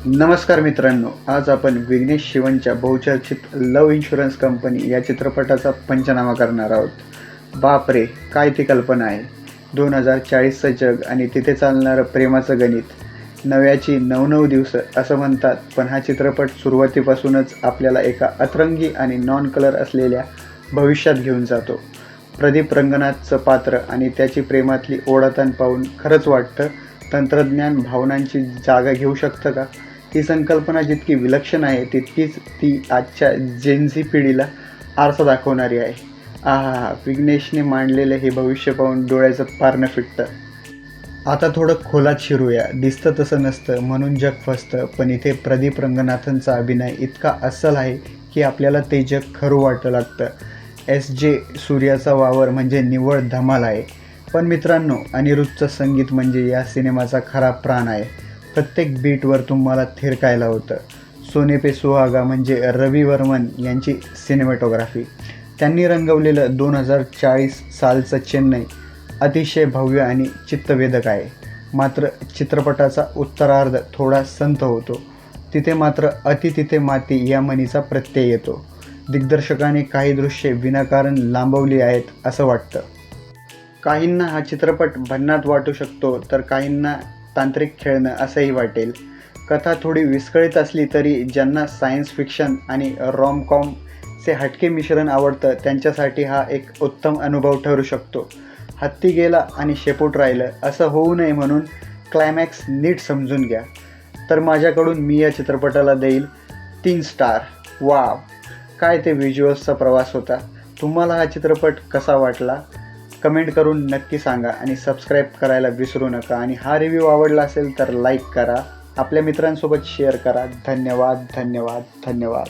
नमस्कार मित्रांनो, आज आपण विघ्नेश शिवनच्या बहुचर्चित लव्ह इन्शुरन्स कंपनी या चित्रपटाचा पंचनामा करणार आहोत. बापरे, काय ती कल्पना आहे. 2040चं जग आणि तिथे चालणारं प्रेमाचं गणित. नव्याची 9 दिवस असं म्हणतात, पण हा चित्रपट सुरुवातीपासूनच आपल्याला एका अतरंगी आणि नॉन कलर असलेल्या भविष्यात घेऊन जातो. प्रदीप रंगनाथचं पात्र आणि त्याची प्रेमातली ओढाताण पाहून खरंच वाटतं, तंत्रज्ञान भावनांची जागा घेऊ शकतं का? ही संकल्पना जितकी विलक्षण आहे, तितकीच ती आजच्या जेनझी पिढीला आरसा दाखवणारी आहे. आहा, विघ्नेशने मांडलेलं हे भविष्य पाहून डोळ्याचं पारणं फिटतं. आता थोडं खोलात शिरूया. दिसतं तसं नसतं म्हणून जग फसतं, पण इथे प्रदीप रंगनाथनचा अभिनय इतका अस्सल आहे की आपल्याला ते जग खरं वाटू लागतं. S.J. सूर्याचा वावर म्हणजे निव्वळ धमाल आहे. पण मित्रांनो, अनिरुद्धचं संगीत म्हणजे या सिनेमाचा खरा प्राण आहे. प्रत्येक बीटवर तुम्हाला थिरकायला होतं. सोने पे सुहागा म्हणजे रवी वर्मन यांची सिनेमॅटोग्राफी. त्यांनी रंगवलेलं 2040 सालचं चेन्नई अतिशय भव्य आणि चित्तवेधक आहे. मात्र चित्रपटाचा उत्तरार्ध थोडा संथ होतो. तिथे मात्र अति तिथे माती या म्हणीचा प्रत्यय येतो. दिग्दर्शकाने काही दृश्ये विनाकारण लांबवली आहेत असं वाटतं. काहींना हा चित्रपट भन्नाट वाटू शकतो, तर काहींना तांत्रिक खेळणं असंही वाटेल. कथा थोडी विस्कळीत असली तरी ज्यांना सायन्स फिक्शन आणि रॉमकॉमचे हटके मिश्रण आवडतं, त्यांच्यासाठी हा एक उत्तम अनुभव ठरू शकतो. हत्ती गेला आणि शेपूट राहिलं असं होऊ नये म्हणून क्लायमॅक्स नीट समजून घ्या. तर माझ्याकडून मी या चित्रपटाला देईल 3 स्टार. वाव, काय ते व्हिज्युअल्सचा प्रवास होता. तुम्हाला हा चित्रपट कसा वाटला कमेंट करून नक्की सांगा आणि सबस्क्राईब करायला विसरू नका. आणि हा रिव्ह्यू आवडला असेल तर लाईक करा, आपल्या मित्रांसोबत शेअर करा. धन्यवाद धन्यवाद धन्यवाद.